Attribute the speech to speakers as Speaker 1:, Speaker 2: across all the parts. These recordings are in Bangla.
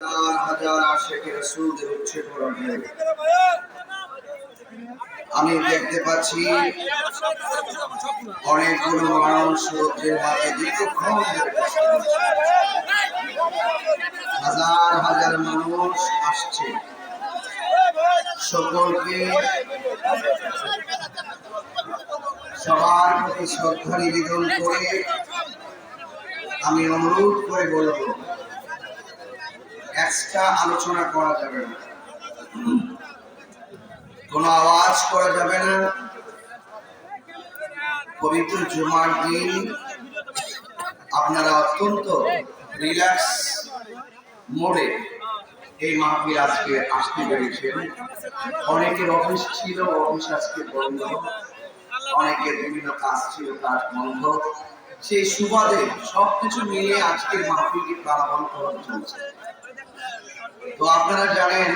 Speaker 1: হাজার আশিকের রাসূলদের উচ্চে পড়বে। আমি দেখতে পাচ্ছি অনেকগুলো মানুষ রোদ্রের মাঝে দীর্ঘক্ষণ হাজার হাজার মানুষ আসছে। সকলকে সবার প্রতি শ্রদ্ধা নিবেদন করে আমি অনুরোধ করে বলব, এক্সট্রা আলোচনা করা যাবে না, কোনো আওয়াজ করা যাবে না। পবিত্র জুমার দিন আপনারা অত্যন্ত রিল্যাক্স মোডে এই মাহফিল আজকে আসতে পেরেছেন। অনেকের অফিস ছিল, অফিস আজকে বন্ধ, অনেকের বিভিন্ন কাজ ছিল, কাজ বন্ধ। সেই সুবাদে সবকিছু মিলিয়ে আজকের মাহফিলটি প্রারম্ভ করা চলছে। তো আপনারা জানেন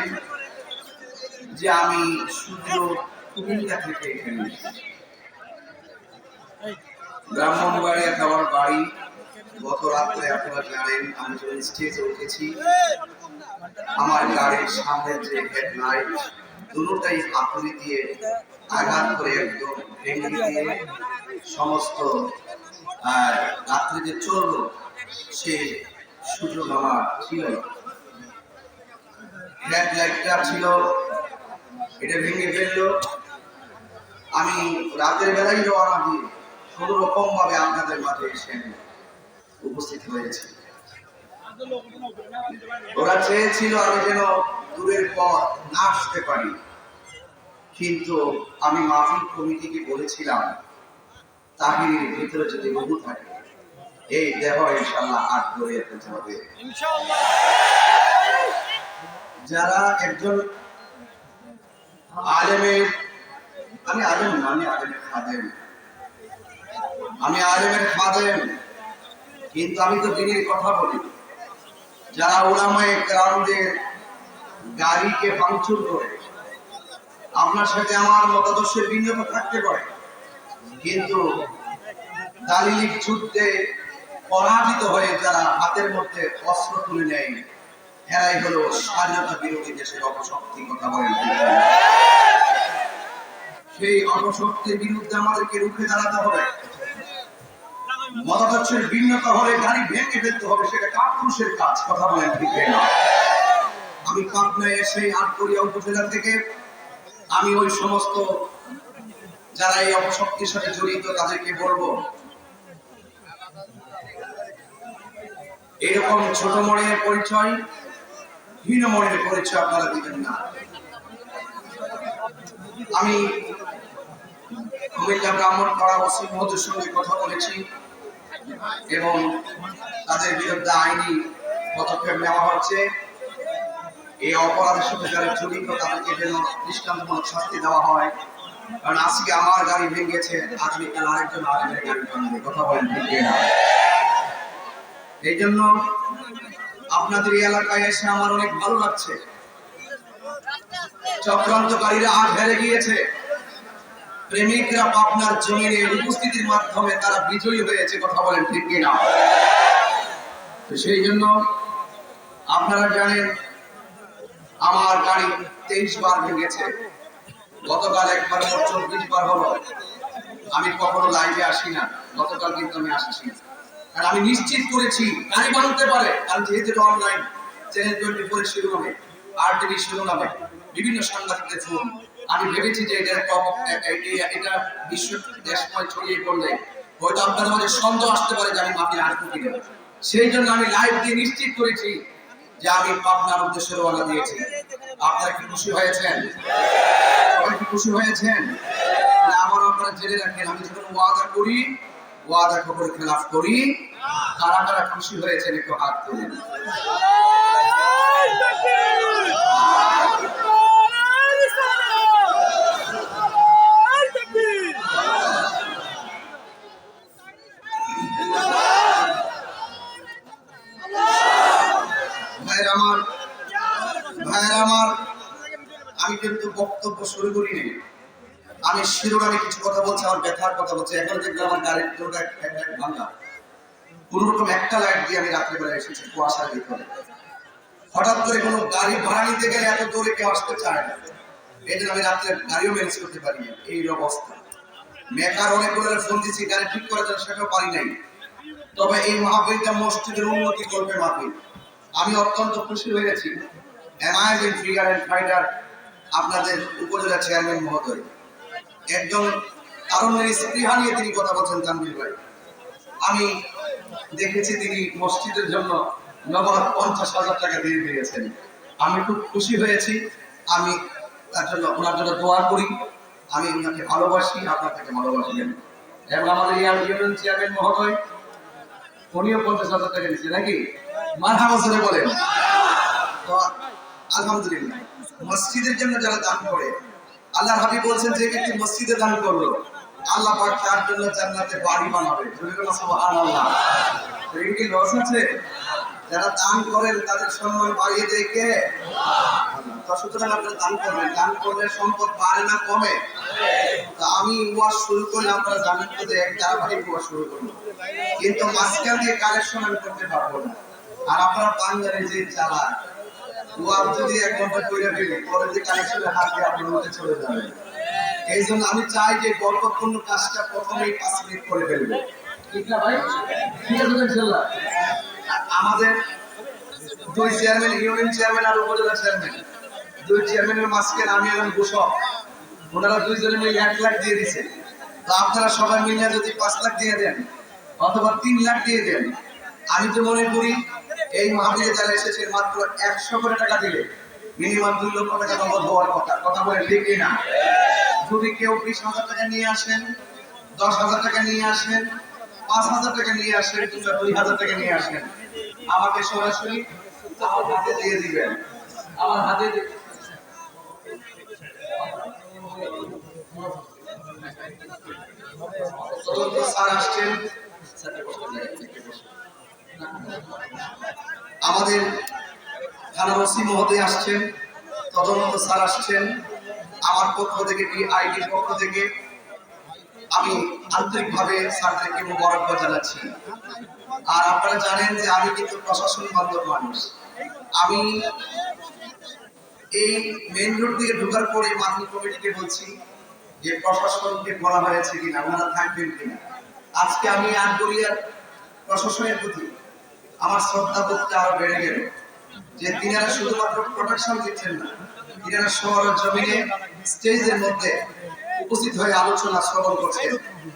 Speaker 1: যে আমি শুধু কুমিল্লা থেকে এখানে এসেছি। ব্রাহ্মণবাড়িয়া আমার বাড়ি। গত রাত্রে আপনারা জানেন আমি যখন স্টেজে উঠেছি, আমার গাড়ির সামনের যে হেডলাইট দুটোটাই হাতুড়ি দিয়ে আঘাত করে একদম ভেঙে দিয়ে সমস্ত রাত্রে যে চললো সে সুযোগ আমার ছিল না। হেডলাইটটা ছিল, এটা ভেঙে ফেললো। আমি রাতের বেলায় রওনা দিয়ে কোনো রকম ভাবে আপনাদের মাঝে এসে উপস্থিত হয়েছি। ওরা চেয়েছিল আমি যেন দূরের পথ না আসতে পারি, কিন্তু আমি মাহফিল কমিটিকে বলেছিলাম তাহিরের ভিতরে যদি বহু থাকে এই দেহ ইনশাআল্লাহ হাত ধরে যেতে হবে। যারা একজন আলেমের, আমি আলেম না, আমি আলেমের খাদেম, আমি আলেমের খাদেম, কিন্তু আমি তো দিনের কথা বলি। যারা উলামায়ে কেরামদের গাড়িকে ভাঙচুর করে, আপনার সাথে আমার মতাদর্শের ভিন্নতা থাকতে পারে, কিন্তু দালিলিক যুদ্ধে পরাজিত হয়ে যারা হাতের মধ্যে অস্ত্র তুলে নেয়, এরাই হলো স্বাধীনতা বিরোধী দেশের অপশক্তি। কথা বলেন, সেই অপশক্তির বিরুদ্ধে আমাদেরকে রুখে দাঁড়াতে হবে। মতাদর্শের ভিন্নতা হলে গাড়ি ভেঙে ফেলতে হবে, সেটা কাপুরুষের কাজ। কথা বলেন, ঠিক না? আমি পাবনায় এসে আটঘরিয়া উপজেলা থেকে আমি ওই সমস্ত যারা এই অপশক্তির সাথে জড়িত তাদেরকে বলবো, এরকম ছোট মনের পরিচয়, হীন মনের পরিচয় আপনারা দিবেন না। আমি কুমিল্লা ব্রাহ্মণ পাড়া ওসি মহোদয়ের সঙ্গে কথা বলেছি এবং তাদের বিরুদ্ধে আইনি পদক্ষেপ নেওয়া হচ্ছে। এই অপরাধের সাথে যারা জড়িত তাদেরকে যেন দৃষ্টান্তমূলক শাস্তি দেওয়া হয়। কারণ আজকে আমার গাড়ি ভেঙেছে, আগামীকাল আরেকজন আরেকজনের গাড়ি ভাঙবে। কথা বলেন, ঠিক না? এই জন্য আপনাদের এই এলাকায় এসে আমার অনেক ভালো লাগছে। চক্রান্তকারীরা আজ হেরে গিয়েছে, প্রেমিকরা পাবনার জমিনে উপস্থিতির মাধ্যমে তারা বিজয়ী হয়েছে। কথা বলেন, ঠিক না? সেই জন্য আপনারা জানেন আমার গাড়ি 23 বার ভেঙেছে, গতকাল একবার 24 বার হলো। আমি কখনো লাইভে আসি না, গতকাল কিন্তু আমি আসছি, কারণ আমি নিশ্চিত করেছি গাড়ি ভাঙতে পারে। কারণ যেহেতু অনলাইন চ্যানেল 24 শিরোনামে, RTV শিরোনামে বিভিন্ন সাংবাদিকদের ফোন, আমি ভেবেছি যে এটা বিশ্ব দেশময় ছড়িয়ে পড়লে হয়তো আপনাদের মাঝে সন্দেহ আসতে পারে যে আমি মাহফিলে আসবো কিনা। সেই জন্য আমি লাইভ দিয়ে নিশ্চিত করেছি যে আমি পাবনার উদ্দেশ্যে রওনা দিয়েছি। আপনারা কি খুশি হয়েছেন? সবাই কি খুশি হয়েছেন? আবার আপনারা জেনে রাখেন, আমি যখন ওয়াদা করি, ওয়াদা কখনো খেলাফ করি। কারা কারা খুশি হয়েছেন একটু হাত তুলুন। ভাইয়ের আমার, আমি কিন্তু বক্তব্য শুরু করিনি, আমি শিরোনামে কিছু কথা বলছি, আমার ব্যথার কথা বলছি। এখন দেখলাম আমার গাড়ির ভাঙা, কোন রকম একটা লাইট দিয়ে আমি রাত্রিবেলা এসেছি কুয়াশার ভিতরে। হঠাৎ করে কোনো গাড়ি ভাড়া নিতে গেলে এত দূরে কেউ আসতে চায় না। এই জন্য আমি রাত্রে গাড়িও ম্যানেজ করতে পারি না, এই অবস্থা। মেকার অনেকগুলো ফোন দিচ্ছি গাড়ি ঠিক করে দেন, সেটাও পারি নাই। তবে এই মাহফিলটা মসজিদের উন্নতি করবে মাহফিল। আমি অত্যন্ত খুশি হয়েছি অ্যামাজিং ফিগার অ্যান্ড ফাইটার আপনাদের উপজেলা চেয়ারম্যান মহোদয় একজন তারুণ্যের স্পৃহা নিয়ে তিনি কথা বলছেন। তানভীর ভাই, আমি দেখেছি তিনি মসজিদের জন্য নগদ 50,000 টাকা দিয়ে দিয়েছেন। আমি খুব খুশি হয়েছি। আমি তার জন্য ওনার জন্য দোয়া করি। আমি ওনাকে ভালোবাসি, আপনার থেকে ভালোবাসবেন। এবং আমাদের ইউনিয়ন চেয়ারম্যান মহোদয় উনিও 50,000 টাকা দিচ্ছে নাকি? মারহাবা বলে বলেন তো। আলহামদুলিল্লাহ, মসজিদের জন্য যারা দান করে, আল্লাহ হাবিব বলছেন যে ব্যক্তি মসজিদে দান করলো আল্লাহ পাক তার জন্য জান্নাতে বাড়ি বানাবে। সুবহানাল্লাহ। এই কি লস আছে? যারা দান করেন তাদের সম্মান বাড়িয়ে দেয় কে? তো সুতরাং আপনারা দান করবেন। দান করলে সম্পদ বাড়ে না কমে? তো আমি ওয়াজ শুরু করলে আপনারা জানেন তো যে এক ধারাবাহিক ওয়াজ শুরু করবো, কিন্তু মাঝখান দিয়ে কালেকশন আমি করতে পারবো না। আর আপনারা বাঙালি যে চালাক, ওয়াজ যদি 1 ঘন্টা করে ফেলি পরে যে কালেকশনের হাত দিয়ে আপনার মধ্যে চলে যাবে। এই জন্য আমি চাই যে বরকতপূর্ণ কাজটা প্রথমেই 5 মিনিট করে ফেলবো, ঠিক না ভাই? ঠিক আছে ইনশাআল্লাহ। আমাদের 2 চেয়ারম্যান, ইউনিয়ন চেয়ারম্যান আর উপজেলা চেয়ারম্যান, 2 চেয়ারম্যানের মাঝখানে আমি এবং ঘোষক, ওনারা 2 জনে মিলে 1 লাখ দিয়ে দিয়েছে। তো আপনারা সবাই মিলে যদি 5 লাখ দিয়ে দেন অথবা 3 লাখ দিয়ে দেন, আমি তো মনে করি এই মাহফিলে যারা এসেছে মাত্র 100 করে টাকা দিলে মিনিমাম 2 লক্ষ টাকা নগদ হওয়ার কথা। কথা বলে ঠিক না? যদি কেউ 20,000 টাকা নিয়ে আসেন, 10,000 টাকা নিয়ে আসেন, 5,000 টাকা নিয়ে আসেন, কিংবা 2,000 টাকা নিয়ে আসেন, আমাকে সরাসরি আমার হাতে দিয়ে দিবেন। আমার হাতে স্যার আসছেন, আমাদের থানার ওসি মহোদয় আসছেন, তদন্ত স্যার আসছেন। আমার পক্ষ থেকে ডিআইডির পক্ষ থেকে আমি আন্তরিকভাবে স্যারদেরকে মোবারকবাদ জানাচ্ছি। আর আপনারা জানেন যে আমি কিন্তু প্রশাসন বান্ধব মানুষ। আমি এই মেইন রোড থেকে ঢোকার পরে মাহফিল কমিটিকে বলছি যে প্রশাসনকে বলা হয়েছে কিনা, ওনারা থাকবেন কিনা। আজকে আমি আটগড়িয়ার প্রশাসনের প্রতি আমার শ্রদ্ধা বোধটা আরো বেড়ে গেল যে তিনারা শুধুমাত্র প্রোটেকশন দিচ্ছেন না, তিনারা শহরের জমিনে স্টেজের মধ্যে উপস্থিত হয়ে আলোচনা শ্রবণ করছেন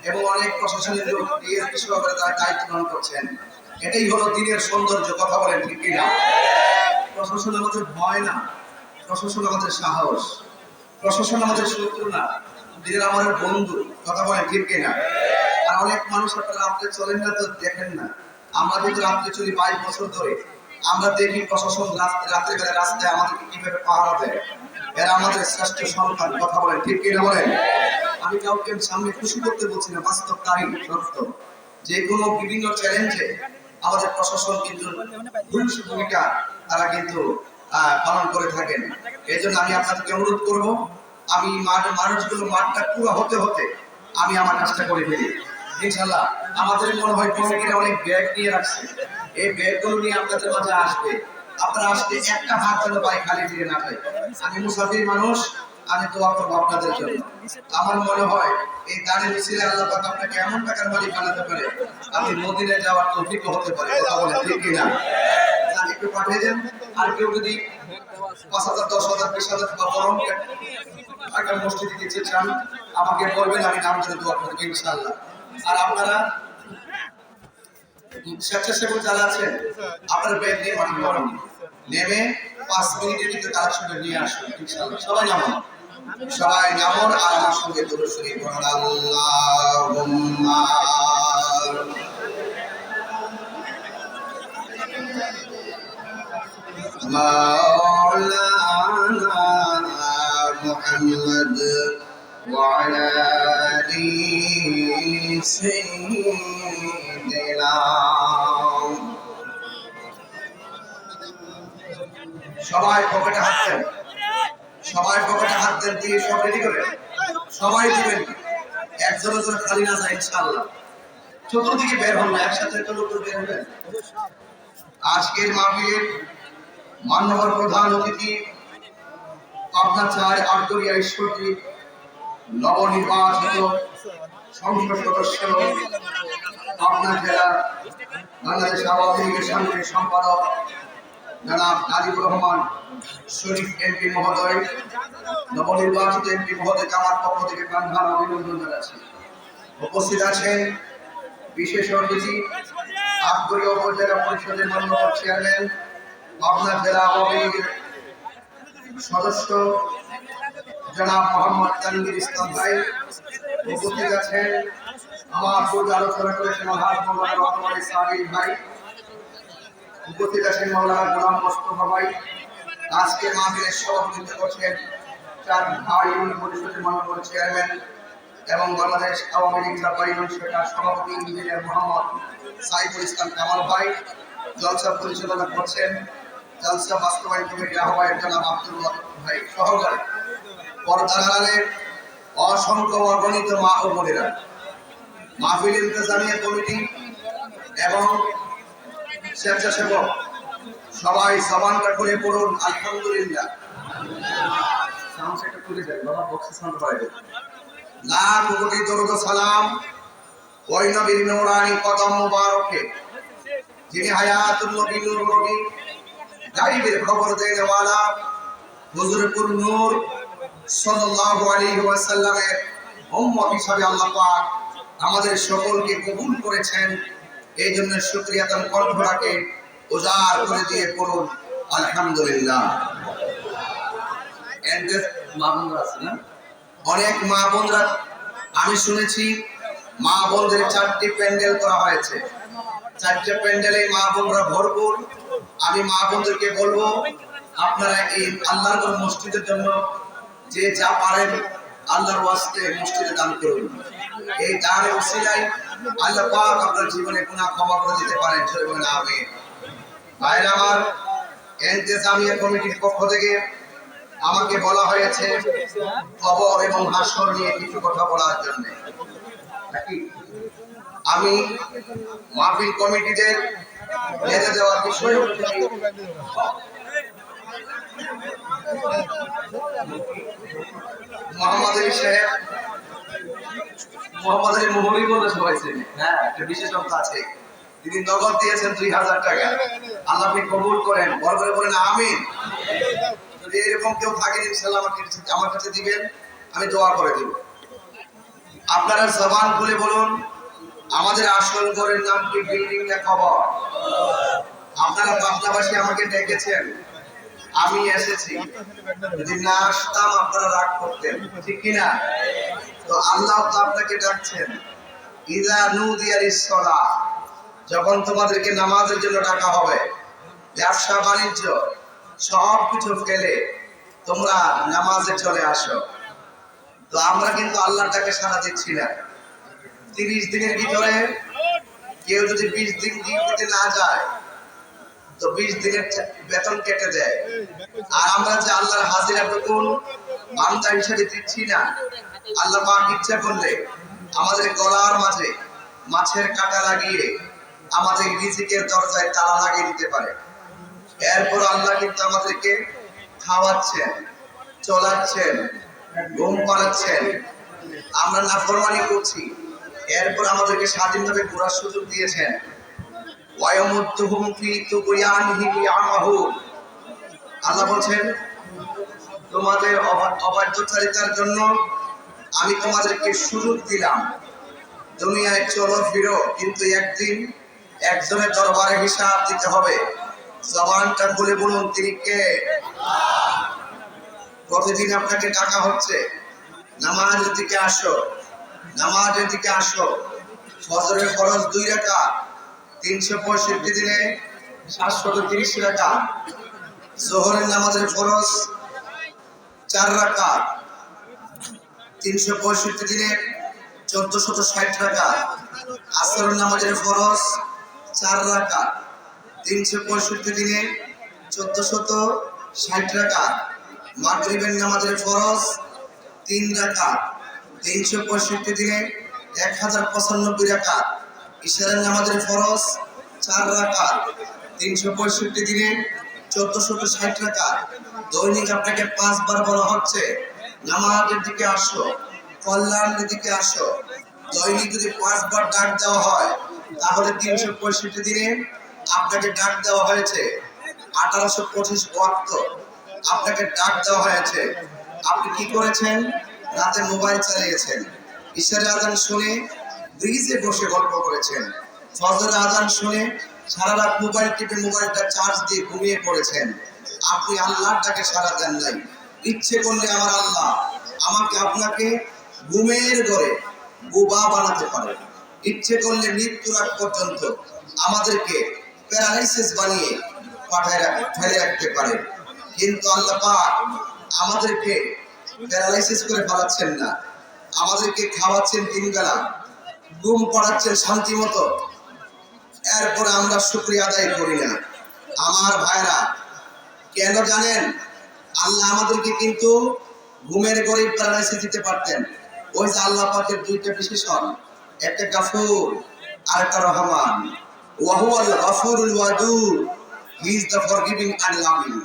Speaker 1: এবং অনেক প্রশাসনিক লোক ডিএসপি সহকারে তারা দায়িত্ব পালন করছেন। এটাই হলো দিনের সৌন্দর্য। কথা বলেন ঠিক কিনা? প্রশাসন আমাদের ভয় না, প্রশাসন আমাদের সাহস। প্রশাসন আমাদের শত্রু না, দিনের আমাদের বন্ধু। কথা বলেন ঠিক কিনা? আর অনেক মানুষ আপনারা রাত্রে চলেন না তো দেখেন না, আমরা কিন্তু রাত্রে চলি 22 বছর ধরে। আমরা দেখি প্রশাসন রাত্রে বেলা রাস্তায় আমাদেরকে কিভাবে পাহারা দেয়। এরা আমাদের শ্রেষ্ঠ সন্তান। কথা বলেন ঠিক কিনা বলেন? আমি কাউকে সামনে খুশি করতে বলছি না, বাস্তব তাই সত্য। যে কোনো বিভিন্ন চ্যালেঞ্জে আমাদের প্রশাসন কিন্তু ভূমিষ্ঠ ভূমিকা তারা কিন্তু পালন করে থাকেন। এই জন্য আমি আপনাদেরকে অনুরোধ করবো, আমি মানুষগুলো মাঠটা পুরো হতে হতে আমি আমার কাজটা করে ফেলি ইনশাল্লাহ। আমাদের মনে হয় কমিটিরা অনেক ব্যাগ নিয়ে রাখছে, এই ব্যাগগুলো নিয়ে আপনাদের মাঝে আসবে। আপনারা আসলে একটা হাত যেন পায়ে খালি ফিরে না যায়। আমি মুসাফির মানুষ, আমি দোয়া করবো আপনাদের জন্য। আমার মনে হয় এই দানের উসিলায় আল্লাহ পাক আপনাকে এমন টাকার মালিক বানাতে পারে, আপনি মদিনায় যাওয়ার তৌফিক হতে পারে। কথা বলে ঠিক কিনা? একটু পাঠিয়ে দেন। আর কেউ যদি 5,000, 10,000, 20,000 বা বরং টাকা মসজিদে দিতে চান আমাকে বলবেন, আমি নাম ধরে দোয়া করবো ইনশাআল্লাহ। আর আপনারা স্বেচ্ছাসেবক যারা আছেন আপনার ব্যাগ নিয়ে মাঠে নামুন, নেমে 5 মিনিটের ভিতরে কালেকশনে নিয়ে আসুন ইনশাআল্লাহ। সবাই নামুন, সবাই নামুন আর আমার সঙ্গে দরুদ শরীফ পড়ুন। আল্লাহুম্মা মাওলানা মুহাম্মদ ওয়া আলা আলি সাইয়্যিদিনা। সবাই পকেটে হাত দেন, সবাই পকেটে হাত দেন, দিয়ে সব রেডি করে সবাই দিবেন। একজন খালি না যায় ইনশাআল্লাহ। চতুর্দিকে বের হন না, একসাথে একটা লোক বের হবেন। আজকের মাহফিলের মান্যবর প্রধান অতিথি পাবনা ৪ আটগড়িয়া ঈশ্বরদী নবনির্বাচিত সংসদ সদস্য পাবনা জেলা বাংলাদেশ আওয়ামী লীগের সাংগঠনিক সম্পাদক জনাব আলিফুর রহমান শরীফ এমপি মহোদয়, নবনির্বাচিত এমপি মহোদয়কে আমার পক্ষ থেকে প্রাণঢালা অভিনন্দন জানাচ্ছি। উপস্থিত আছেন বিশেষ অতিথি আটগড়িয়া উপজেলা পরিষদের মাননীয় চেয়ারম্যান, পাবনা জেলা আওয়ামী লীগের সদস্য জনাব মোহাম্মদ তানভীর ইসলাম ভাই। উপস্থিত আছেন আমার পূর্বে আলোচনা করেছেন আলহাজ মাওলানা রহমান সাবির ভাই। উপস্থিত আছেন মাওলানা গোলাম মোস্তফা ভাই। আজকে মাহফিলের সভাপতিত্ব করছেন ৪ ভাই ইউনিয়ন পরিষদের মাননীয় চেয়ারম্যান এবং বাংলাদেশ আওয়ামী লীগ ব্যাপারী শাখার সভাপতি ইঞ্জিনিয়ার মোহাম্মদ সাইফুল ইসলাম কামাল ভাই। জলসা পরিচালনা করছেন জলসা বাস্তবায়ন কমিটির আহ্বায়ক জনাব আব্দুল ভাই সহকারী। পর্দার আড়ালে অসংখ্য অগণিত মা ও বোনেরা, মাহফিল ইন্তেজামিয়া কমিটি এবং স্বেচ্ছাসেবক সবাই জবানটা করে পড়ুন আলহামদুলিল্লাহ। লাখ কোটি দরুদ ও সালাম ওই নবীর নূরানি কদম মুবারকে, যিনি হায়াতুল নবী নূর নবী গায়বের খবর দেনেওয়ালা হুজুরপুর নূর সাল্লাল্লাহু আলাইহি ওয়াসাল্লামের উম্মত হিসাবে আল্লাহ পাক আমাদের সকলকে কবুল করেছেন। এই জন্য শুকরিয়া তার কণ্ঠটাকে উজাড় করে দিয়ে পড়ুন আলহামদুলিল্লাহ। অনেক মা বোনরা, আমি শুনেছি মা বোনদের ৪টি প্যান্ডেল করা হয়েছে, ৪টে প্যান্ডেলে মা বোনরা ভরপুর। আমি মা বোনদেরকে বলবো আপনারা এই আল্লাহর মসজিদের জন্য যে যা পারেন আল্লাহর ওয়াস্তে মসজিদে দান করুন। এই দানের ওসিলায় আল্লাহ পাক আপনার জীবনে গুনাহ ক্ষমা করে দিতে পারেন। জয় বলেন আমিন। ভাইরা আমার, ইন্তেজামিয়া কমিটির পক্ষ থেকে আমাকে বলা হয়েছে কবর এবং হাসর নিয়ে কিছু কথা বলার জন্য। আমি মাহফিল কমিটিদের নেতা দেওয়ার বিষয় মোহাম্মদ আলী সাহেব, মোহাম্মদ আলী মোহরি বলে সবাই চেনে। হ্যাঁ, একটা বিশেষত্ব আছে, তিনি নগদ দিয়েছেন ২০০০ টাকা। আল্লাহ আপনি কবুল করেন, বড় করে বলেন আমিন। যদি এরকম কেউ থাকেন ইনশাআল্লাহ আমার কাছে দিবেন, আমি দোয়া করে দেব। আপনারা জবান খুলে বলুন আমাদের আসল ঘরের নাম কি, বিল্ডিং না খবর? আপনারা পাবনাবাসী আমাকে ডেকেছেন, আমি এসেছি। যদি না আসতাম আপনারা রাগ করতেন, ঠিক কিনা? তো আল্লাহ তো আপনাকে ডাকছেন, ইযা নুদিয়া লিস-সালাহ, যখন তোমাদেরকে নামাজের জন্য ডাকা হবে, ব্যবসা বাণিজ্য সব কিছু ফেলে তোমরা নামাজে চলে আসো। তো আমরা কিন্তু আল্লাহর ডাকে সাড়া দিচ্ছি না। ৩০ দিনের ভিতরে কেউ যদি ২০ দিন ডিউটিতে না যায় তো ২০ দিনের বেতন কেটে দেয়। আর আমরা যে আল্লাহর হাজিরা টুকুন বান্দা হিসেবে দিচ্ছি না, আল্লাহ পাক ইচ্ছা করলে আমাদের গলার মাঝে মাছের কাঁটা লাগিয়ে আমাদের রিজিকের দরজায় তালা লাগিয়ে দিতে পারে। এরপর আল্লাহ কিন্তু আমাদেরকে খাওয়াচ্ছেন, চলাচ্ছেন, ঘুম পাড়াচ্ছেন। আমরা নাফরমানি করছি, এরপর আমাদেরকে স্বাধীনভাবে ঘোরার সুযোগ দিয়েছেন। আল্লাহ বলছেন তোমাদের অবাধ্যচারিতার জন্য আমি তোমাদেরকে সুযোগ দিলাম, দুনিয়ায় চলো ফিরো, কিন্তু একদিন একজনের দরবারে হিসাব দিতে হবে। জবানটা খুলে বলুন তিনি কে? প্রতিদিন আপনাকে ডাকা হচ্ছে নামাজের দিকে আসো, নামাজের দিকে আসো। ফজরের ফরজ 2 রাকাত, 365 দিনে 730 রাকাত। যোহরের নামাজের ফরজ 4 রাকাত, 365 দিনে 1460 রাকাত। আসরের নামাজের ফরজ 4 রাকাত, 365 দিনে 1460 রাকাত। মাগরিবের নামাজের ফরজ 3 রাকাত, 365 দিনে 1095 রাকাত। ইশারের নামাজের ফরজ 4 রাকাত, 365 দিনে 1460 টাকা। দৈনিক আপনাকে 5 বার বলা হচ্ছে নামাজের দিকে আসো, কল্যাণের দিকে আসো। দৈনিক যদি 5 বার ডাক দেওয়া হয় তাহলে 365 দিনে আপনাকে ডাক দেওয়া হয়েছে 1825 ওয়াক্ত আপনাকে ডাক দেওয়া হয়েছে। আপনি কি করেছেন? রাতে মোবাইল চালিয়েছেন, ঈশার আজান শুনে ব্রিজে বসে গল্প করেছেন, ফজরের আজান শুনে সারা রাত মোবাইল টিপে মোবাইলটা চার্জ দিয়ে ঘুমিয়ে পড়েছেন। আপনি আল্লাহর ডাকে সাড়া দেন নাই। ইচ্ছে করলে আমার আল্লাহ আমাকে আপনাকে ঘুমের ঘরে বোবা বানাতে পারে। ইচ্ছে করলে মৃত্যুর আগ পর্যন্ত আমাদেরকে প্যারালাইসিস বানিয়ে ফেলে রাখতে পারে। কিন্তু আল্লাহ পাক আমাদেরকে প্যারালাইসিস করে ফেলাচ্ছেন না, আমাদেরকে খাওয়াচ্ছেন 3 বেলা, ঘুম পড়াচ্ছেন শান্তি মতো। এরপরে আমরা শুকরিয়া আদায় করি না। আমার ভাইরা, কেন জানেন? আল্লাহ আমাদেরকে কিন্তু ঘুমের ঘরে প্যারালাইসিস দিতে পারতেন। ওই যে আল্লাহ পাকের 2টা বিশেষণ, একটা গাফুর আর একটা রহমান। ওয়াহুয়াল গাফুরুল ওয়াদুদ, he is the forgiving and loving.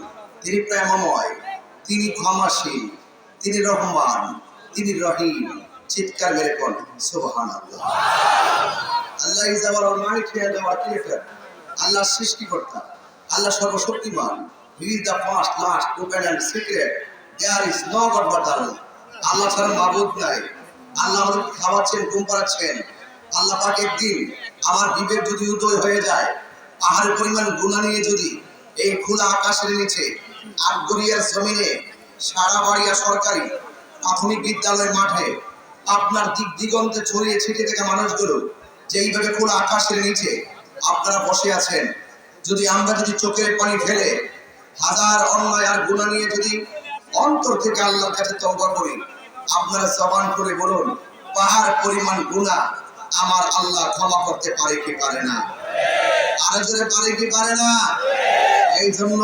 Speaker 1: তিনি প্রেমময়, তিনি ক্ষমাশীল, তিনি রহমান, তিনি রহিম। চিৎকার মেরে কোন সুবহানাল্লাহ। Allah is our almighty and our creator. Allah সৃষ্টিকর্তা, আল্লাহ সর্বশক্তিমান। He is the first, last, open and secret. There is no god but Allah. Allah ছাড়া মাবুদ নাই। আল্লাহ আমাদের খাওয়াচ্ছেন, ঘুম পাড়াচ্ছেন। আল্লাহ পাক একদিন আমার বিবেক যদি উদয় হয়ে যায়, পাহাড়ের পরিমাণ গুনাহ নিয়ে যদি এই খোলা আকাশের নিচে আটগড়িয়ার জমিনে সারা বাড়িয়া সরকারি প্রাথমিক বিদ্যালয়ের মাঠে আপনার দিক দিগন্তে ছড়িয়ে ছিটিয়ে থাকা মানুষগুলো যেইভাবে খোলা আকাশের নিচে আপনারা বসে আছেন, যদি আমরা যদি চোখের পানি ফেলে হাজার অন্যায় আর গুনাহ নিয়ে যদি অন্তর থেকে আল্লাহর কাছে তওবা করি, আপনারা জবান করে বলুন, পাহাড় পরিমাণ গুনাহ আমার আল্লাহ ক্ষমা করতে পারে কি পারে না? আরো জোরে পারে কি পারে না? এই জন্য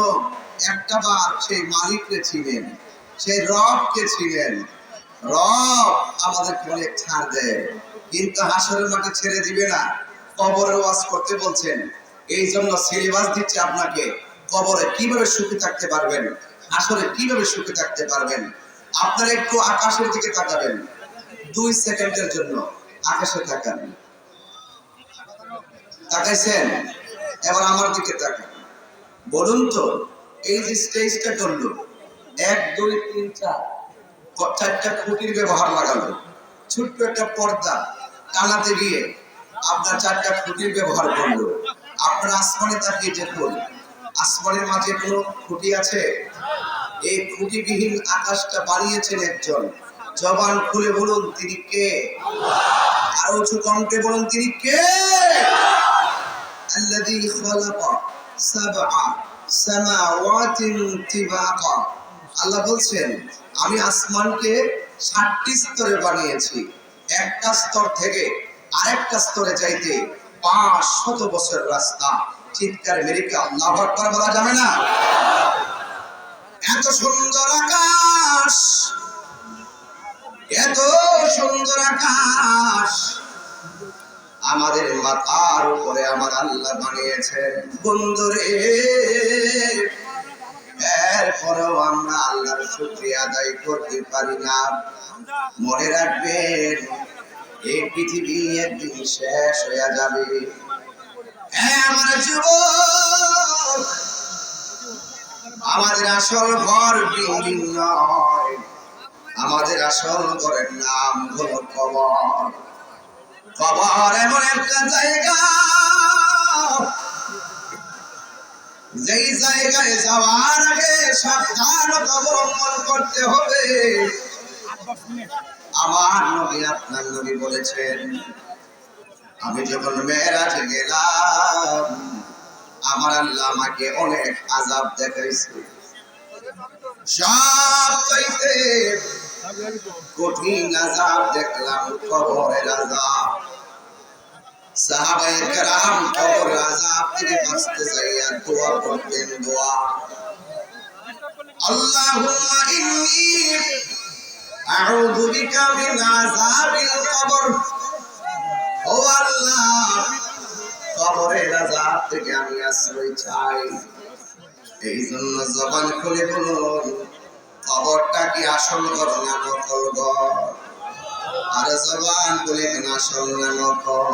Speaker 1: একটা বার সেই মালিককে ছিলেন, সেই রবকে ছিলেন। রব আমাদেরকে অনেক ছাড় দেয়, কিন্তু হাসরের মাঠে ছেড়ে দিবে না। কবরে ওয়াজ করতে বলছেন, এই জন্য সিলেবাস দিচ্ছে আপনাকে। কবরে কিভাবে সুখে থাকতে পারবেন, হাসরে কিভাবে সুখে থাকতে পারবেন। আপনারা একটু আকাশের দিকে তাকাবেন 2 সেকেন্ডের জন্য। আকাশে তাকান, তাকাইছেন? এবার আমার দিকে তাকান। বলুন তো, এই যে স্টেজটা করলো 1 2 3 4 4টা খুঁটির ব্যবহার লাগালো, ছোট্ট একটা পর্দা টানাতে গিয়ে আপনার 4টা খুঁটির ব্যবহার করলো। আপনার আসমানে তাকিয়ে দেখুন, আসমানের মাঝে কোনো খুঁটি আছে? এই খুঁটিবিহীন আকাশটা বানিয়েছেন একজন। জবান খুলে বলুন, তিনি কে? আর উঁচু কণ্ঠে বলুন, তিনি কে? আল্লাযী খালাকা সাবআ সামাওয়াতিন তিবাকা। আল্লাহ বলছেন, আমি আসমানকে 7টি স্তরে বানিয়েছি। একটা স্তর থেকে আরেকটা স্তরে যাইতে 500 বছর রাস্তা। চিৎকার মেরে কি আল্লাহু আকবার বলা যাবে না? এত সুন্দর আকাশ, এত সুন্দর আকাশ আমাদের মাথার উপরে আমার আল্লাহ বানিয়েছেন। বন্ধুরে, এরপরেও আমরা আল্লাহর শুকরিয়া আদায় করতে পারি না। মনে রাখবেন, এই পৃথিবী একদিন শেষ হয়ে যাবে। আমার যুবক, আমাদের আসল ঘর বিল্ডিং নয়, আমাদের আসল ঘরের নাম হলো কবর। কবর এমন একটা জায়গা, যেই জায়গায় যাওয়ার আগে সাবধানতা অবলম্বন করতে হবে। আমার নবী, আপনার নবী বলেছেন, আমি যখন মেরাজে গেলাম, আমার আল্লাহ আমাকে অনেক আযাব দেখাইছে। সবচাইতে কঠিন আযাব দেখলাম কবরের আযাব। সাহাবায়ে কেরাম কবরের আযাব থেকে বাঁচতে চাইয়া দোয়া করতেন। দোয়া, আল্লাহুম্মা ইন্নী আউযু বিকা মিন আযাবিল কবর। ও আল্লাহ, কবরের আযাব থেকে আমি আশ্রয় চাই। এই জন্য জবান খুলে বলুন, খবরটা কি আসল ঘর না নকল ঘর? আর জবান খুলে কেন আসল না নকল?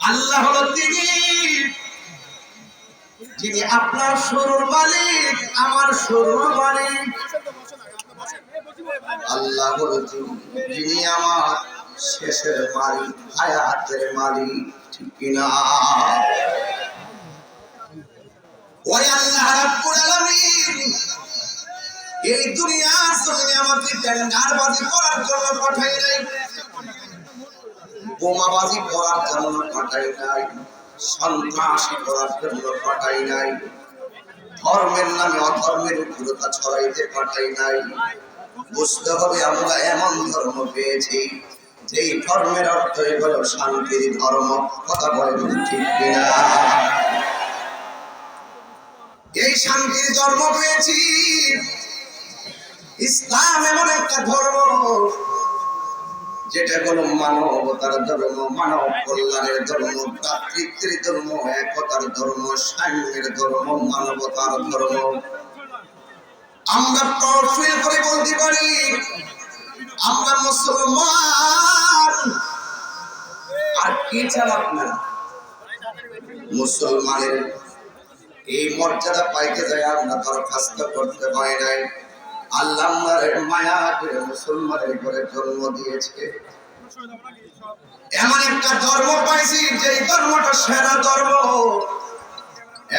Speaker 1: আল্লাহ হলো তিনি যিনি আপনার শুরুর মালিক, আমার শুরুর মালিক। আল্লাহ হলো যিনি আমার শেষের মালিক, হায়াতের মালিক। ঠিক কিনা? ওই আল্লাহ রাব্বুল আলামিন এই দুনিয়ার জমিনে আমাকে টেন্ডারবাজি করার জন্য পাঠাই নাই, বোমাবাজি করার জন্য পাঠাই নাই, সন্ত্রাসী করার জন্য পাঠাই নাই, ধর্মের নামে অধর্মের উগ্রতা ছড়াইতে পাঠাই নাই। বুঝতে হবে আমরা এমন ধর্ম পেয়েছি যেই ধর্মের অর্থ হলো শান্তির ধর্ম। কথা বলেন ঠিক কিনা? এই শান্তির ধর্ম পেয়েছি। ইসলাম এমন একটা ধর্ম যেটা কোনো মানবতার ধর্ম, মানব কল্যাণের ধর্ম, ভ্রাতৃত্বের ধর্ম, একতার ধর্ম, সাম্যের ধর্ম, মানবতার ধর্ম। আমরা প্রফিল করে বলতে পারি আমরা মুসলমান। আর কি চান আপনারা? মুসলমানের এই মর্যাদা পাইতে যায় আমরা দরখাস্ত করতে হয় নাই। আল্লাহ আমাদের মায়া করে মুসলমানের ঘরে জন্ম দিয়েছে। এমন একটা ধর্ম পাইছি যে ধর্মটা সেরা ধর্ম।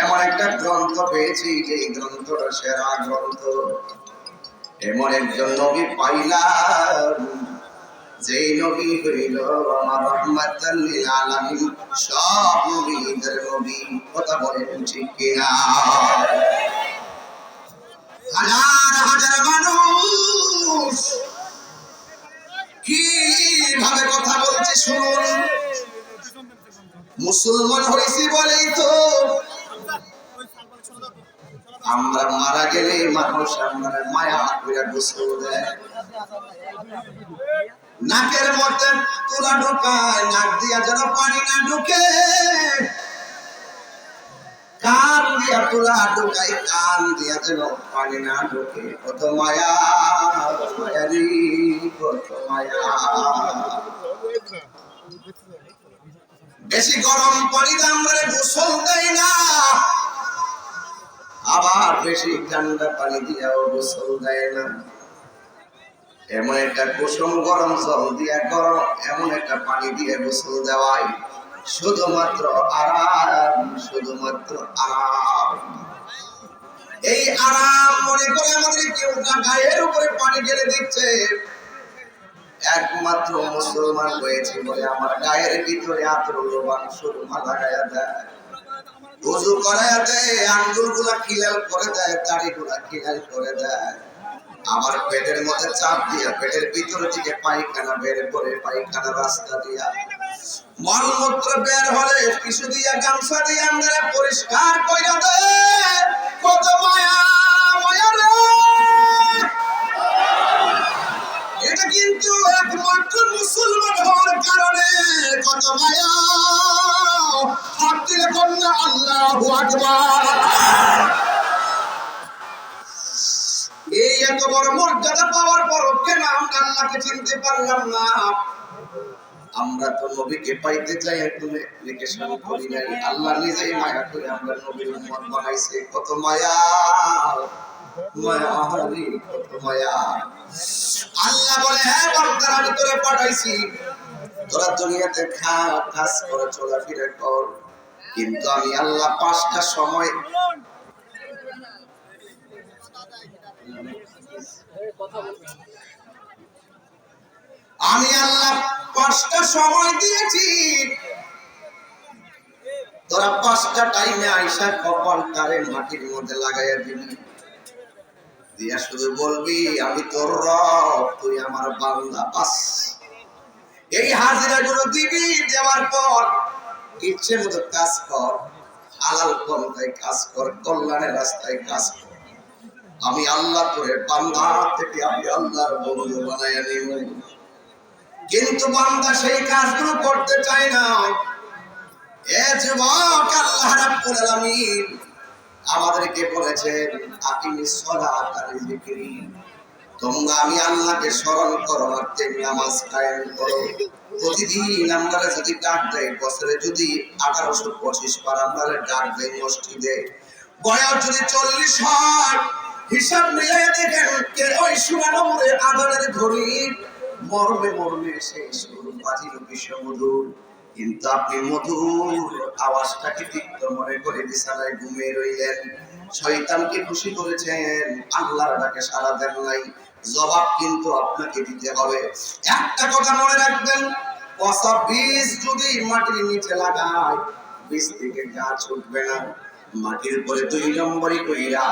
Speaker 1: এমন একটা গ্রন্থ পেয়েছি যে গ্রন্থটা সেরা গ্রন্থ। এমন একজন নবী পাইলাম যে নবী হইল আমার রাহমাতাল লিল আলামিন, সব নবীদের নবী। কথা বলেন ঠিক কিনা? হাজার হাজার মানুষ কিভাবে কথা বলছে শুনুন। মুসলমান হয়েছি বলেই তো আমরা মারা গেলে মানুষ আমরা মায়া করে গোসল দেয়, নাকের মধ্যে তুলা ঢুকায়, নাক দিয়া যেন পানি না ঢুকে, কান দিয়া তুলা ঢুকায়, কান দিয়া যেন পানি না ঢুকে। কত মায়া, মায়ারি কত মায়া। বেশি গরম পানিতে আমরা গোসল দেই না, আবার বেশি ঠান্ডা পানি দিয়েও গোসল দেয় না। এমন একটা কুসুম গরম জল দিয়ে গরম এমন একটা পানি দিয়ে গোসল দেওয়াই শুধুমাত্র আরাম, শুধুমাত্র আরাম। এই আরাম মনে করে আমাদের কেউ গায়ের উপরে পানি ঢেলে দিচ্ছে। একমাত্র মুসলমান হয়েছে বলে আমার গায়ের ভিতরে আতরবান সুরমা লাগায়া দেয়, ওযু করায়া দেয়, আঙ্গুল গুলা খিলাল করে দেয়, দাড়ি গুলা খিলাল করে দেয়। আমার পেটের মধ্যে চাপ দিয়া পেটের ভিতর থেকে পায়খানা বের করে, পায়খানা রাস্তা দিয়া মলমূত্র বের হলে টিস্যু দিয়া গামছা দিয়া আমরা পরিষ্কার কইরা দেয়। কত মায়া, মায়া রে! এটা কিন্তু একমাত্র মুসলমান হওয়ার কারণে। কত মায়া! হাত দিলে কন্যা আল্লাহু আকবার। এই এত বড় মর্যাদা পাওয়ার পর কেন আমরা আল্লাহকে চিনতে পারলাম না? আমরা তো নবীকে পাইতে চাই, এখন অ্যাপ্লিকেশন করি নাই। আল্লাহ নিজেই মায়া করে আমরা নবীর উম্মত বানাইছে। কত মায়া, মায়া হারি, কত মায়া। আল্লাহ বলে, হ্যাঁ বান্দারা, আমি তোরে পাঠাইছি, তোরা দুনিয়াতে খা, কাজ করে, চলাফেরা কর। কিন্তু আমি আল্লাহ 5টা সময় দিয়েছি। তোরা 5টা টাইমে আইসা কপালটারে মাটির মধ্যে লাগাইয়া দিবি, দিয়া শুধু বলবি আমি তোর রব, তুই আমার বান্দা। বাস এই হাজিরা গুলো দিবি, দেওয়ার পর ইচ্ছে মতো কাজ কর। হালাল পন্থায় কাজ কর, কল্যাণের রাস্তায় কাজ কর। আমি আল্লাহ তোরে বান্দা থেকে আমি আল্লাহর বন্ধু বানাইয়া নিব। কিন্তু বান্দা সেই কাজগুলো করতে চায় না। এ যুবক, আল্লাহ রাব্বুল আলামিন আমাদেরকে বলেছেন আকিমিস সালাতা লিযিকরি, তোমরা আমি আল্লাহকে স্মরণ করো আর নামাজ কায়েম করো। প্রতিদিন আমরা যদি ডাক দেয়, বছরে যদি 1825 বার আমরা ডাক দেয় মসজিদে, বয়স যদি 40 হয়, হিসাব মিলিয়ে দেখেন কে ওই সুরানমরে আদানের ঘড়ি মর্মে মর্মে সেই সুর বাজিল বিশ্বমধুর। কিন্তু আপনি মধুর আওয়াজটাকে তিক্ত মনে করে বিছানায় ঘুমিয়ে রইলেন, শয়তানকে খুশি করেছেন, আল্লাহর ডাকে সাড়া দেন নাই। জবাব কিন্তু আপনাকে দিতে হবে। একটা কথা মনে রাখবেন, পচা বীজ যদি মাটির নিচে লাগায়, বীজ থেকে গাছ উঠবে না। মাটির উপরে 2 নম্বরই কইরা,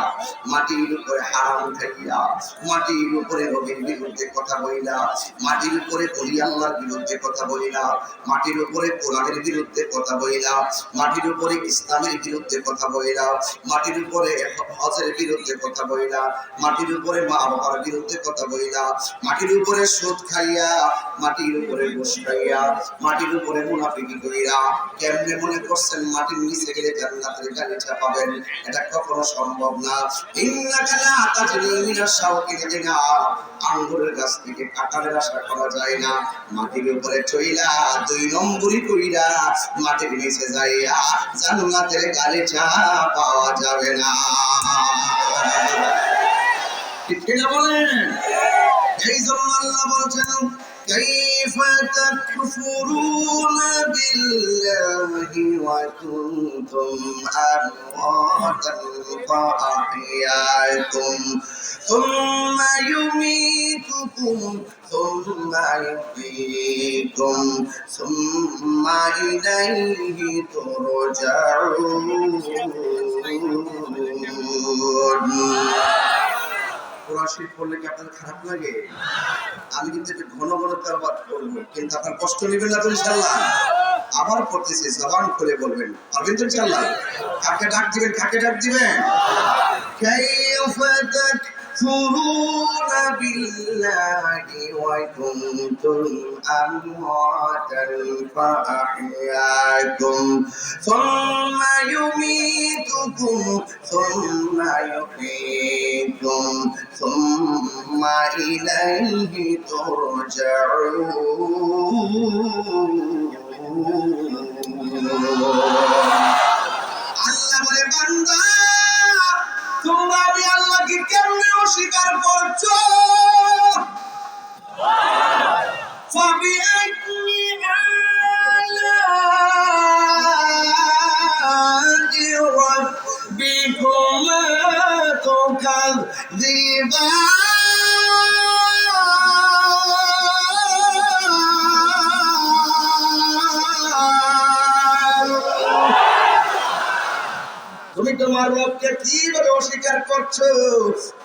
Speaker 1: মাটির উপরে হারাম খাইয়া, মাটির উপরে নবীর বিরুদ্ধে কথা বইলা, মাটির উপরে ওলি আল্লাহর বিরুদ্ধে কথা বইলা, মাটির উপরে কোরআনের বিরুদ্ধে কথা বইলা, মাটির উপরে ইসলামের বিরুদ্ধে কথা বইলা, মাটির উপরে হজের বিরুদ্ধে কথা বইলা, মাটির উপরে মা বাবার বিরুদ্ধে কথা বইলা, মাটির উপরে সুদ খাইয়া, মাটির উপরে ঘুষ খাইয়া, মাটির উপরে মুনাফিকি কইরা কেমনে মনে করছেন মাটির নিচে গেলে জান্নাতের গালিচা পাবেন? এটা কখনো সম্ভব না। ইন্নাকা লা তাজরি মিনাশ শাওকি লিনা, আঙ্গুরের গাছ থেকে কাঁঠালের আশা করা যায় না। মাটির উপরে চইলা 2 নম্বরই কইরা মাটির নিচে যাইয়া জান্নাতের গালিচা পাওয়া যাবে না। ঠিক না বলেন? এই জন্য আল্লাহ বলছেন কাইফা তাকফুরুনা বিল্লাহি ওয়া কুনতুম আমওয়াতান ফাআহইয়াকুম সুম্মা ইউমীতুকুম সুম্মা ইউহয়ীকুম সুম্মা ইলাইহি তুরজাউন। কোরআন শরীফ পড়লে কি আপনাদের খারাপ লাগে? আমি কিন্তু একটু ঘন ঘন তেলাওয়াত করব, কিন্তু আপনার কষ্ট নেবেন না তো ইনশাআল্লাহ? আবার পড়তেছি, জবান খুলে বলবেন, পারবেন তো ইনশাআল্লাহ? কাকে ডাক দিবেন? কাকে ডাক দিবেন? কাইফা তাকফুরুনা বিল্লাহি ওয়া কুনতুম আমওয়াতান ফাআহইয়াকুম সুম্মা ইউমীতুকুম সুম্মা ইউহয়ীকুম সুম্মা ইলাইহি তুরজাউন। আল্লাহ বলে, বান্দা তোমরা আমি আল্লাহকে কেমনে অস্বীকার করছো? ফাবিআইয়ি আলাইহি রাব্বিকুমা তুকাযযিবান। তুমি তোমার রবকে কিভাবে অস্বীকার করছো?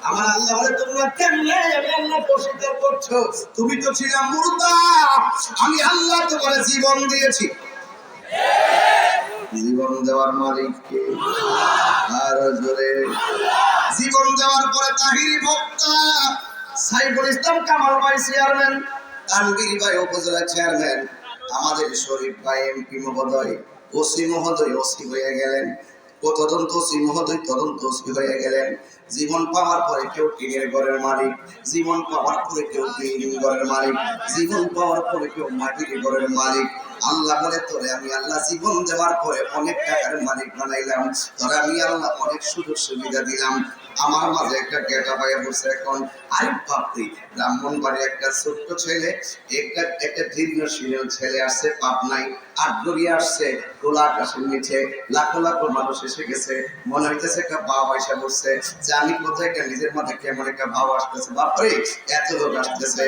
Speaker 1: আমার আল্লাহ বলে, তোমরা কেমনে আমি আল্লাহকে অস্বীকার করছো? তুমি তো ছিলা মুর্দা, আমি আল্লাহ তোমার জীবন দিয়েছি। জীবন দেওয়ার মালিক কে? আর জোরে জীবন দেওয়ার পরে তাহিরি ভক্তা সাইফুল ইসলাম কামাল ভাই চেয়ারম্যান, তানভীর ভাই উপজেলা চেয়ারম্যান, আমাদের শরীফ ভাই এমপি মহোদয়, ওসি মহোদয় ওসি হয়ে গেলেন, তদন্ত ওসি মহোদয় তদন্ত ওসি হয়ে গেলেন। জীবন পাওয়ার পরে কেউ টিনের ঘরের মালিক, জীবন পাওয়ার পরে কেউ বিল্ডিং ঘরের মালিক, জীবন পাওয়ার পরে কেউ মাটির ঘরের মালিক। আল্লাহ বলে, তোরে আমি আল্লাহ জীবন দেওয়ার পরে অনেক টাকার মালিক বানাইলাম, তোরে আমি আল্লাহ অনেক সুযোগ সুবিধা দিলাম। আমার মাঝে একটা গেটা পাইয়া বসে এখন আরেক ভাবতি ব্রাহ্মণবাড়ি একটা ছোট্ট ছেলে, একটা দীর্ঘশীল ছেলে আসছে পাবনায়, আটগড়িয়ে আসছে, খোলা আকাশের নিচে লাখো লাখো মানুষ এসে গেছে, মনে হইতেছে একটা ভাব এসে বসছে যে আমি কোথায় একটা নিজের মধ্যে কেমন একটা ভাব আসতেছে, বাপরে এত লোক আসতেছে,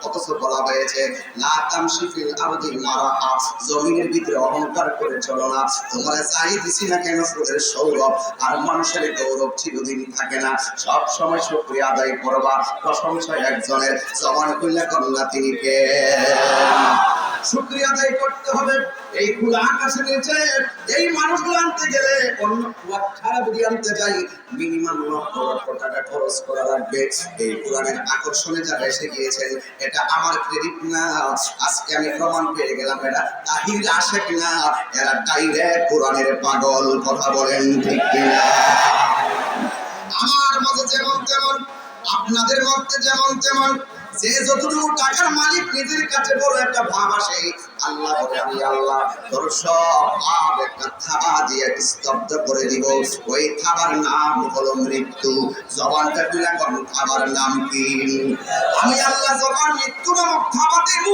Speaker 1: অথচ বলা হয়েছে না তামশি ফিল আরদি মারাহা, জমিনের ভিতরে অহংকার করে চলো না। তোমরা চাই দিছি না কেন ওদের সৌরভ আর মানুষের গৌরব চিরদিন থাকে না, সব সময় শুকরিয়া আদায় করবা। প্রশংসা একজনের, জবান খুললে কন্যা তিনি কে? শুকরিয়া আদায় করতে হবে। এই খোলা আকাশের নিচে এই মানুষগুলো আনতে গেলে অন্য ছাড়া যদি আনতে যাই মিনিমাম লক্ষ লক্ষ টাকা খরচ করা লাগবে। এই কোরআনের আকর্ষণে যারা এসে গিয়েছেন, এটা আমার ক্রেডিট না, আজকে আমি প্রমাণ পেয়ে গেলাম এরা তাহির আশেক না, এরা ডাইরেক্ট কোরআনের পাগল। কথা বলেন ঠিক কিনা? আমার মধ্যে যেমন তেমন, আপনাদের মধ্যে যেমন তেমন, যে যতটুকু টাকার মালিক নিজের কাছে বড় একটা ভাব আসে, আল্লাহ বলে আমি আল্লাহ তোর সব ভাব একটা থাবা দিয়ে স্তব্ধ করে দিব। ওই থাবার নাম হলো মৃত্যু। জবানটা তুলে কোন থাবার নাম কি? আমি আল্লাহ যখন মৃত্যু নামক থাবা দেব,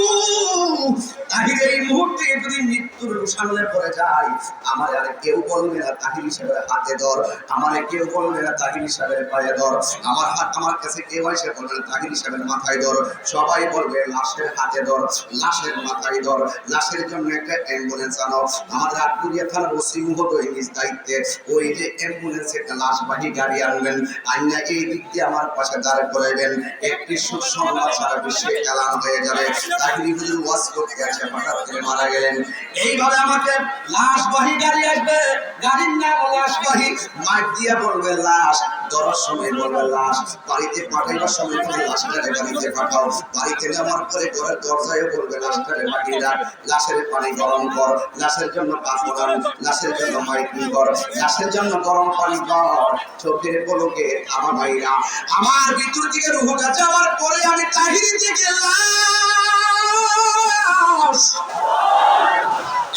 Speaker 1: তাহির এই মুহূর্তে যদি মৃত্যুর সামনে পড়ে যায়, আমার আর কেউ বলবে না তাহির হিসেবে হাতে ধর, আমার কেউ বলবে না তাহির হিসেবে পায়ে ধর, আমার হাত আমার কাছে কেউ এসে বলবে না তাহির হিসেবে মাথায় ধর, সবাই বলবে লাশের হাতে ধর, লাশের মাথায় ধর, লাশের জন্য একটা অ্যাম্বুলেন্স আনো। আমাদের আটকুরিয়া থানার ওসি মুহূর্ত নিজ দায়িত্বে ওই যে অ্যাম্বুলেন্সে একটা লাশবাহী গাড়ি আনবেন, আইনা এই দিক দিয়ে আমার পাশে দাঁড় করাইবেন। একটি সুসংবাদ সারা বিশ্বে এলান হয়ে যাবে, তাহির হুজুর ওয়াজ করতে আসে হঠাৎ করে মারা গেলেন। এইভাবে আমাকে লাশবাহী গাড়ি আসবে, গাড়ির নাম লাশবাহী, মাইক দিয়ে বলবে লাশ, ধরার সময় বলবে লাশ, বাড়িতে পাঠাইবার সময় তুমি লাশটারে বাড়িতে পাঠাও, বাড়িতে নেওয়ার পরে ঘরের দরজায় বলবে লাশটারে মাটিয়ে রাখ, লাশের পানি গরম কর, লাশের জন্য কাপড় আন, লাশের জন্য মাইকিং কর, লাশের জন্য গরম পানি কর, চোখের পলকে আমার ভাইরা আমার ভিতর থেকে রুহটা যাওয়ার পরে আমি তাহির থেকে লাশ।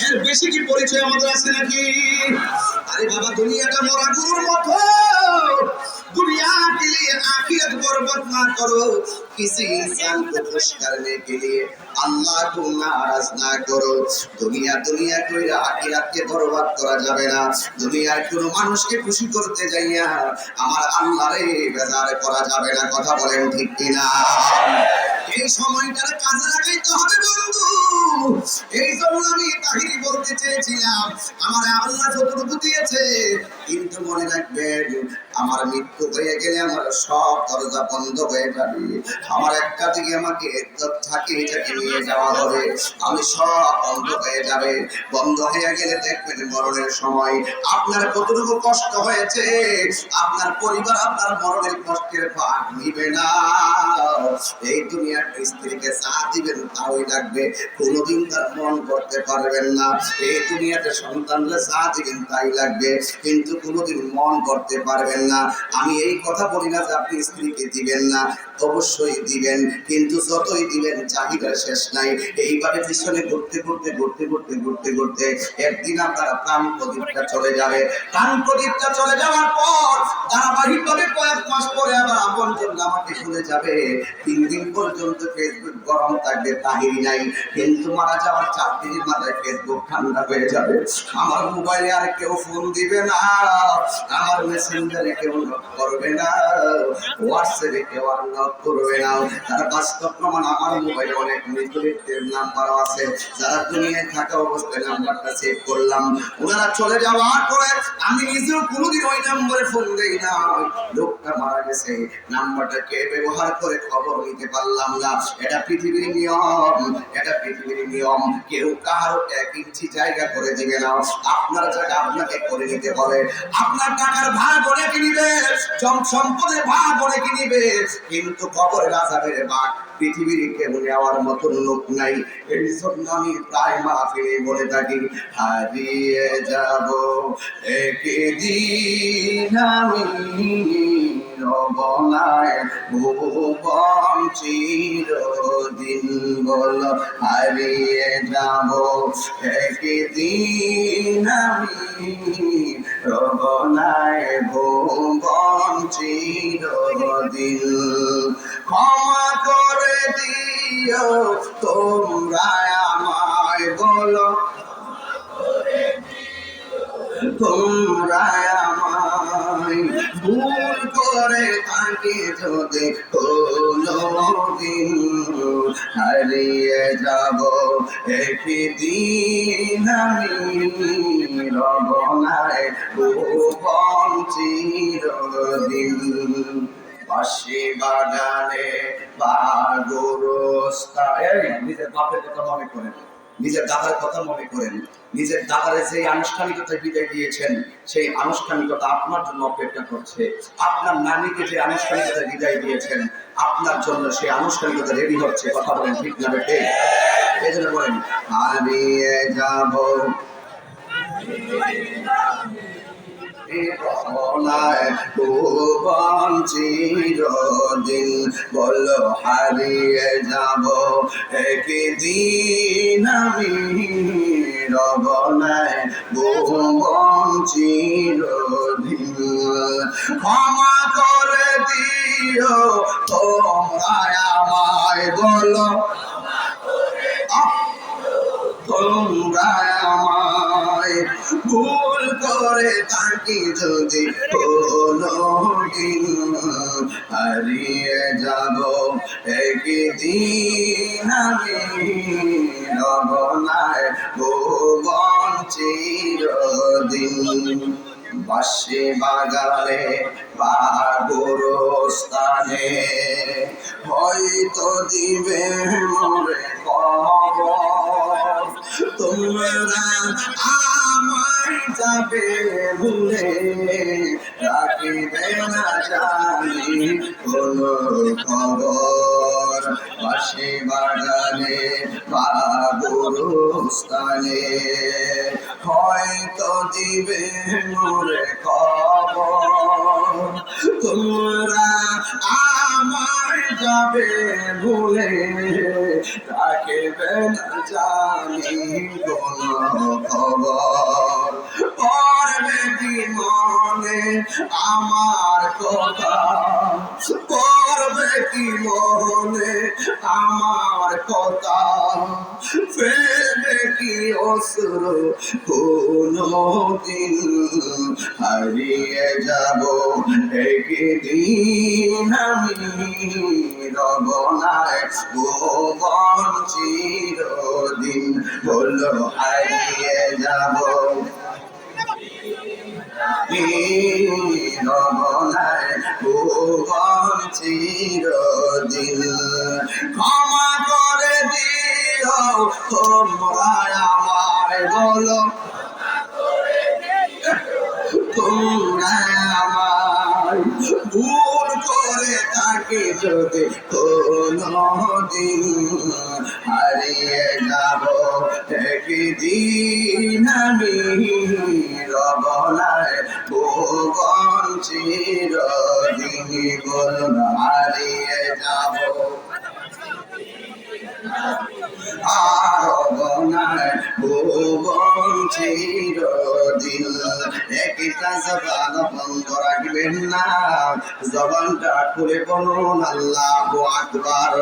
Speaker 1: এর বেশি কি পরিচয় আমাদের আছে নাকি? আরে বাবা, দুনিয়াটা মরা গরুর মতো, दुनिया के लिए आखिरत बर्बाद ना करो, किसी इंसान को खुश करने के लिए अल्लाह को नाराज ना करो। दुनिया दुनिया कोई आखिरत के बर्बाद करा যাবে না। দুনিয়ার কোনো মানুষকে খুশি করতে যাইয়া আমার আল্লাহরে বেজার করা যাবে না। কথা বলেন ঠিক কিনা? এই সময়টা কাজে লাগাইতে হবে বন্ধু। এই জন্য আমি তাহিরি বলতে চেয়েছিলাম আমার আল্লাহ যতটুকু দিয়েছে, কিন্তু মনে রাখবেন আমার মৃত্যু হয়ে গেলে আমার সব দরজা বন্ধ হয়ে যাবে। আমার একটা দিকে আমাকে চাকরি নিয়ে যাওয়া হবে, আমি সব বন্ধ হয়ে যাবে। বন্ধ হয়ে গেলে দেখবেন মরণের সময় আপনার কতটুকু কষ্ট হয়েছে, আপনার পরিবার আপনার মরণের কষ্টের ভাগ নিবে না। এই দুনিয়ার স্ত্রীকে চা দিবেন তাই লাগবে, কোনোদিন তার মন করতে পারবেন না। এই দুনিয়াতে সন্তানরা চা দিবেন তাই লাগবে, কিন্তু কোনোদিন মন করতে পারবেন না। আমি এই কথা বলি না যে আপনি স্ত্রীকে দিবেন না, অবশ্যই দিবেন, কিন্তু যতই দিবেন চাহিদার শেষ নাই। এইভাবে পিছনে ঘুরতে ঘুরতে ঘুরতে ঘুরতে ঘুরতে ঘুরতে একদিন আপনার প্রাণ প্রদীপটা চলে যাবে। প্রাণ প্রদীপটা চলে যাওয়ার পর ধারাবাহিকভাবে কয়েক মাস পরে আবার আপনজন আমাকে ভুলে যাবে। 3 দিন পর্যন্ত ফেসবুক গরম থাকবে, তাহিরি নাই, কিন্তু মারা যাওয়ার 4 দিনের মাথায় ফেসবুক ঠান্ডা হয়ে যাবে। আমার মোবাইলে আর কেউ ফোন দিবে না, আমার মেসেঞ্জারে কেউ নক করবে না, হোয়াটসঅ্যাপে কেউ আর নক করবে না। তার বাস্তব প্রমাণ আমার মোবাইলে অনেক মৃতদের নাম্বার আছে, যারা দুনিয়ায় থাকা অবস্থায় নাম্বারটা সেভ করলাম। ওনারা চলে যাওয়ার পরে আমি নিজেও কোনোদিন ওই নম্বরে ফোন দেই না। লোকটা মারা গেছে, নাম্বারটা কে ব্যবহার করে খবর নিতে পারলাম না। এটা পৃথিবীর নিয়ম, এটা পৃথিবীর নিয়ম। কেউ কাহারও 1 ইঞ্চি জায়গা করে দিবে না, আপনার জায়গা আপনাকে করে নিতে হবে। আপনার টাকার ভাগ অনেকে নিবে, সম্পদের ভাগ অনেকে নিবে, কিন্তু কবরের আযাবের ভাগ পৃথিবীর কেউ নেওয়ার মতন লোক নাই। এই জন্য আমি প্রায় মাহফিলে বলে থাকি, হারিয়ে যাব একদিন আমি রবনায় ভুবন চিরদিন। বল হারিয়ে যাব একদিন আমি রবনায় ভুবন চিরদিন। ক্ষমা করে দিও তোমরা আমায়, বলো তোমরা আমায়, ভুল করে থাকি যদি কোনোদিন হারিয়ে যাব একদিন আমি রবনায় ভুবন চিরদিন। বাঁশি বাগানে বা গোরস্তায় নিজের বাপের কথা মনে করে নিজের দাদার কথা মনে করেন। নিজের দাদারে যে আনুষ্ঠানিকতায় বিদায় দিয়েছেন, সেই আনুষ্ঠানিকতা আপনার জন্য অপেক্ষা করছে। আপনার নানিকে যে আনুষ্ঠানিকতায় বিদায় দিয়েছেন, আপনার জন্য সেই আনুষ্ঠানিকতা রেডি হচ্ছে। কথা বলেন ঠিক না বেটে? এই জন্য বলেন হারিয়ে যাব চিরদিন, বলো হারিয়ে যাব একদিন আমি রবনায় ভুবন চিরদিন। ক্ষমা করে দিও তোমরা আমায়, বলো তোমরা আমায়, ভুল করে থাকি যদি কোনদিন, হারিয়ে যাব একদিন আমি রবনায় ভুবন চিরদিন। বাঁশি বাগানে বা গোরস্থানে হয়তো দিবে মোরে খবর, তোমরা আমায় যাবে ভুলে, রাখিবে না জানি কোনো খবর। বাঁশি বাগানে বা গোরস্থানে হয়তো দিবে মোরে খবর, তোমরা আমায় যাবে ভুলে, রাখিবে না জানি কোনো খবর। পড়বে কি মনে আমার কথা, পড়বে কি মনে আমার কথা, ফেলবে কি অশ্রু কোনদিন, হারিয়ে যাব একদিন আমি রবনায় ভুবন চিরদিন, বলো হারিয়ে যাব রবনায় ভুবন চিরদিন। ক্ষমা করে দিও তোমরা আমায়, বলো তোমরা আমায়, ভুল করে থাকি যদি কোনদিন, হারিয়ে যাব একদিন আমি রবনায় ভুবন চিরদিন, বলুন হারিয়ে যাব রবনায় ভুবন চিরদিন। একটা জবান বন্ধ রাখবেন না, জবানটা খুলে বলুন আল্লাহু আকবার।